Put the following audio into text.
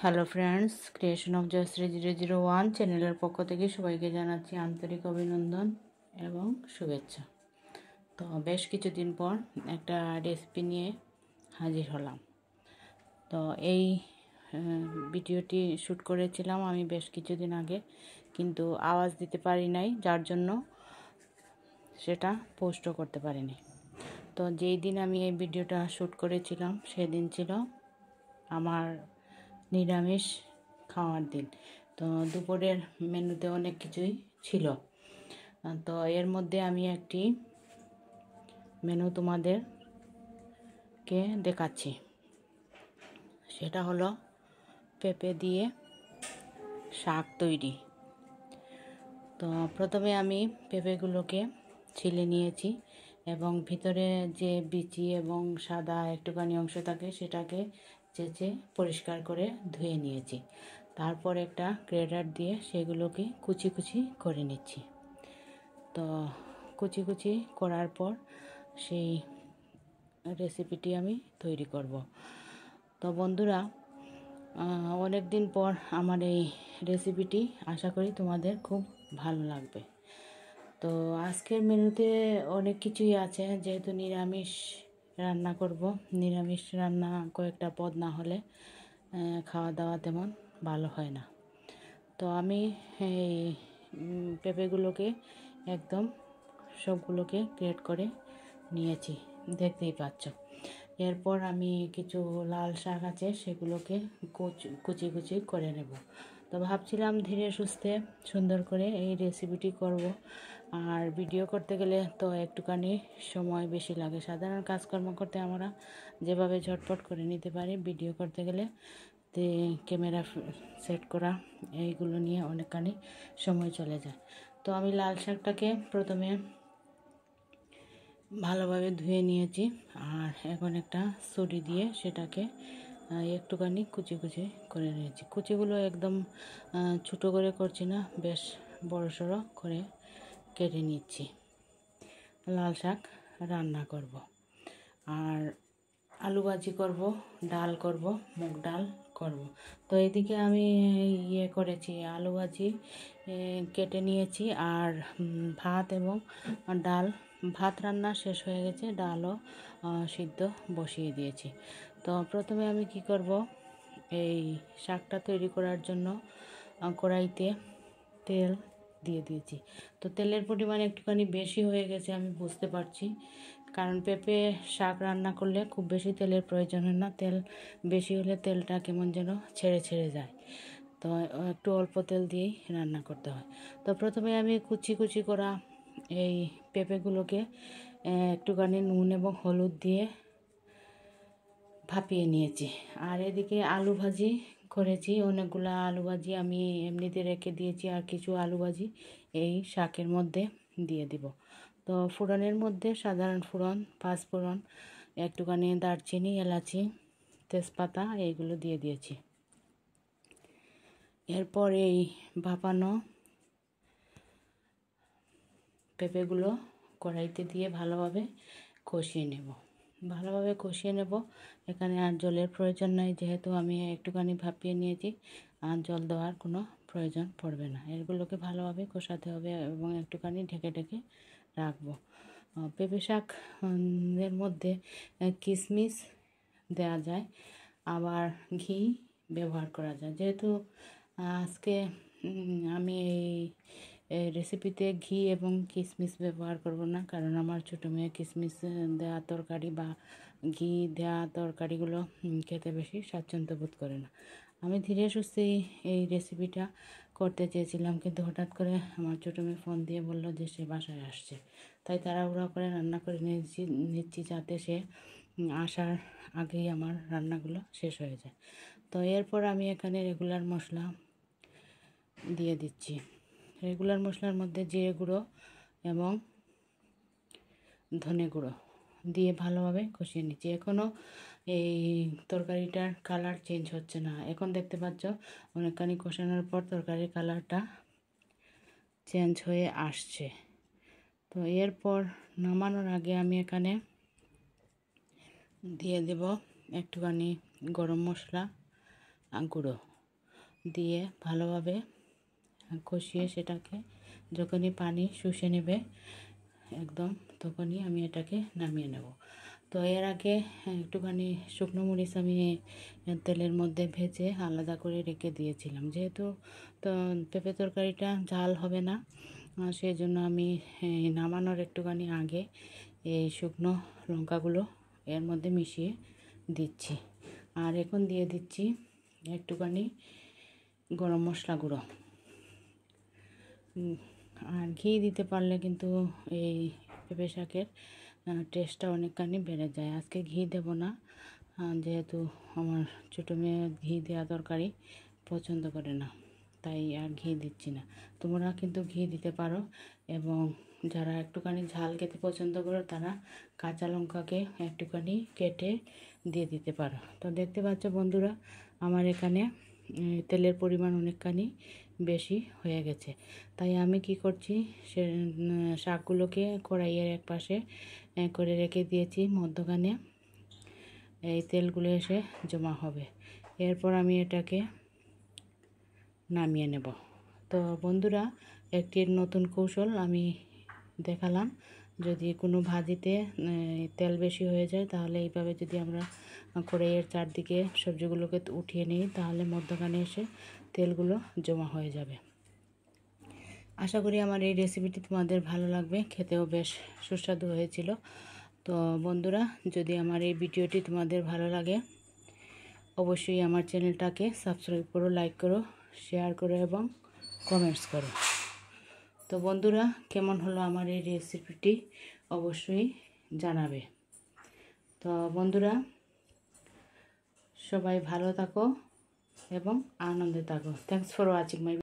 Hello friends, creation of Jayashree 001 চ্যানেলের পক্ষ থেকে সবাইকে জানাচ্ছি আন্তরিক অভিনন্দন এবং শুভেচ্ছা। তো বেশ কিছুদিন পর একটা রেসিপি নিয়ে হাজির হলাম। তো এই ভিডিওটি শ্যুট করেছিলাম আমি বেশ কিছুদিন আগে, কিন্তু আওয়াজ দিতে পারি নাই, যার জন্য সেটা পোস্টও করতে পারিনি। তো যেই দিন আমি এই ভিডিওটা শ্যুট করেছিলাম সেদিন ছিল আমার নিরামিষ খাওয়ার দিন। তো দুপুরের মেনুতে অনেক কিছুই ছিল। তো এর মধ্যে আমি একটি মেনু তোমাদেরকে দেখাচ্ছি। সেটা হলো পেঁপে দিয়ে শাক তৈরি। তো প্রথমে আমি পেঁপেগুলোকে ছিলে নিয়েছি এবং ভিতরে যে বিচি এবং সাদা একটুখানি অংশ থাকে সেটাকে চেঁচে পরিষ্কার করে ধুয়ে নিয়েছি। তারপর একটা গ্রেটার দিয়ে সেগুলোকে কুচি কুচি করে নিচ্ছি। তো কুচি কুচি করার পর সেই রেসিপিটি আমি তৈরি করব। তো বন্ধুরা, অনেক দিন পর আমার এই রেসিপিটি আশা করি তোমাদের খুব ভালো লাগবে। তো আজকের মেনুতে অনেক কিছুই আছে, যেহেতু নিরামিষ রান্না করব। নিরামিষ রান্না কয়েকটা পদ না হলে খাওয়া দাওয়া তেমন ভালো হয় না। তো আমি এই পেঁপেগুলোকে একদম সবগুলোকে গ্রেট করে নিয়েছি, দেখতেই পাচ্ছ। এরপর আমি কিছু লাল শাক আছে সেগুলোকে কুচি কুচি করে নেব। তো ভাবছিলাম ধীরে সুস্থে সুন্দর করে এই রেসিপিটি করব। আর ভিডিও করতে গেলে তো একটুখানি সময় বেশি লাগে। সাধারণ কাজকর্ম করতে আমরা যেভাবে ঝটপট করে নিতে পারি, ভিডিও করতে গেলে ক্যামেরা সেট করা এইগুলো নিয়ে অনেকখানি সময় চলে যায়। তো আমি লাল শাকটাকে প্রথমে ভালোভাবে ধুয়ে নিয়েছি, আর এখন একটা ছুরি দিয়ে সেটাকে একটুখানি কুচি কুচি করে নিয়েছি। কুচিগুলো একদম ছোটো করে করছি না, বেশ বড়সড় করে কেটে নিচ্ছি। লাল শাক রান্না করব, আর আলু ভাজি করব, ডাল করব, মুগ ডাল করব। তো এদিকে আমি করেছি, আলু ভাজি কেটে নিয়েছি, আর ভাত এবং ডাল, ভাত রান্না শেষ হয়ে গেছে, ডালও সিদ্ধ বসিয়ে দিয়েছি। তো প্রথমে আমি কি করব, এই শাকটা তৈরি করার জন্য কড়াইতে তেল দিয়ে দিয়েছি। তো তেলের পরিমাণ একটুখানি বেশি হয়ে গেছে আমি বুঝতে পারছি, কারণ পেঁপে শাক রান্না করলে খুব বেশি তেলের প্রয়োজন হয় না। তেল বেশি হলে তেলটা কেমন যেন ছেড়ে ছেড়ে যায়। তো একটু অল্প তেল দিয়েই রান্না করতে হয়। তো প্রথমে আমি কুচি কুচি করা এই পেঁপেগুলোকে একটুখানি নুন এবং হলুদ দিয়ে ভাপিয়ে নিয়েছি। আর এদিকে আলু ভাজি করেছি, অনেকগুলো আলু ভাজি আমি এমনিতে রেখে দিয়েছি, আর কিছু আলু ভাজি এই শাকের মধ্যে দিয়ে দিব। তো ফোড়নের মধ্যে সাধারণ ফোড়ন, পাঁচফোড়ন, একটুখানি দারচিনি, এলাচি, তেজপাতা এইগুলো দিয়ে দিয়েছি। এরপর এই ভাপানো পেঁপেগুলো কড়াইতে দিয়ে ভালোভাবে কষিয়ে নেব। এখানে আর জলের প্রয়োজন নাই, যেহেতু আমি একটুখানি ভাপিয়ে নিয়েছি, আর জল দেওয়ার কোনো প্রয়োজন পড়বে না। এগুলোকে ভালোভাবে কষাতে হবে এবং একটুখানি ঢেকে ঢেকে রাখবো। পেঁপে শাক এর মধ্যে কিশমিশ দেওয়া যায়, আবার ঘি ব্যবহার করা যায়। যেহেতু আজকে আমি এই রেসিপিতে ঘি এবং কিশমিশ ব্যবহার করব না, কারণ আমার ছোটো মেয়ে কিশমিশ দেওয়া তরকারি বা ঘি দেওয়া তরকারিগুলো খেতে বেশি স্বাচ্ছন্দ্য বোধ করে না। আমি ধীরে সুস্থে এই রেসিপিটা করতে চেয়েছিলাম, কিন্তু হঠাৎ করে আমার ছোটো মেয়ে ফোন দিয়ে বলল যে সে বাসায় আসছে, তাই তাড়াহুড়ো করে রান্না করে নিচ্ছি যাতে সে আসার আগেই আমার রান্নাগুলো শেষ হয়ে যায়। তো এরপর আমি এখানে রেগুলার মশলা দিয়ে দিচ্ছি। রেগুলার মশলার মধ্যে জিরে গুঁড়ো এবং ধনে গুঁড়ো দিয়ে ভালোভাবে কষিয়ে নিচ্ছি। এখনও এই তরকারিটার কালার চেঞ্জ হচ্ছে না। এখন দেখতে পাচ্ছ অনেকখানি কষানোর পর তরকারির কালারটা চেঞ্জ হয়ে আসছে। তো এরপর নামানোর আগে আমি এখানে দিয়ে দেব একটুখানি গরম মশলা গুঁড়ো, দিয়ে ভালোভাবে কষিয়ে সেটাকে যখনই পানি শুষে নেবে একদম, তখনই আমি এটাকে নামিয়ে নেব। তো এর আগে একটুখানি শুকনো মরিচ আমি তেলের মধ্যে ভেজে আলাদা করে রেখে দিয়েছিলাম, যেহেতু তো পেঁপে তরকারিটা ঝাল হবে না, সেই জন্য আমি নামানোর একটুখানি আগে এই শুকনো লঙ্কাগুলো এর মধ্যে মিশিয়ে দিচ্ছি। আর এখন দিয়ে দিচ্ছি একটুখানি গরম মশলা গুঁড়ো। আর ঘি দিতে পারলে কিন্তু এই পেঁপে শাকের টেস্টটা অনেকখানি বেড়ে যায়। আজকে ঘি দেব না, যেহেতু আমার ছোটো মেয়ে ঘি দেওয়া তরকারি পছন্দ করে না, তাই আর ঘি দিচ্ছি না। তোমরা কিন্তু ঘি দিতে পারো, এবং যারা একটুখানি ঝাল খেতে পছন্দ করো তারা কাঁচা লঙ্কাকে একটুখানি কেটে দিয়ে দিতে পারো। তো দেখতে পাচ্ছ বন্ধুরা, আমার এখানে তেলের পরিমাণ অনেকখানি বেশি হয়ে গেছে। তাই আমি কি করছি, সে শাকগুলোকে কড়াইয়ের এক পাশে করে রেখে দিয়েছি, মধ্যখানে এই তেলগুলো এসে জমা হবে। এরপর আমি এটাকে নামিয়ে নেব। তো বন্ধুরা, একটি নতুন কৌশল আমি দেখালাম। যদি কোনো ভাজিতে তেল বেশি হয়ে যায়, তাহলে এইভাবে যদি আমরা কড়াইয়ের চারদিকে সবজিগুলোকে উঠিয়ে নিই, তাহলে মধ্যখানে এসে তেলগুলো জমা হয়ে যাবে। আশা করি আমার এই রেসিপিটি তোমাদের ভালো লাগবে, খেতেও বেশ সুস্বাদু হয়েছিল। তো বন্ধুরা, যদি আমার এই ভিডিওটি তোমাদের ভালো লাগে, অবশ্যই আমার চ্যানেলটাকে সাবস্ক্রাইব করো, লাইক করো, শেয়ার করো এবং কমেন্টস করো। তো বন্ধুরা, কেমন হলো আমার এই রেসিপিটি অবশ্যই জানাবে। তো বন্ধুরা, সবাই ভালো থাকো এবং আনন্দে থাকো। Thanks for watching my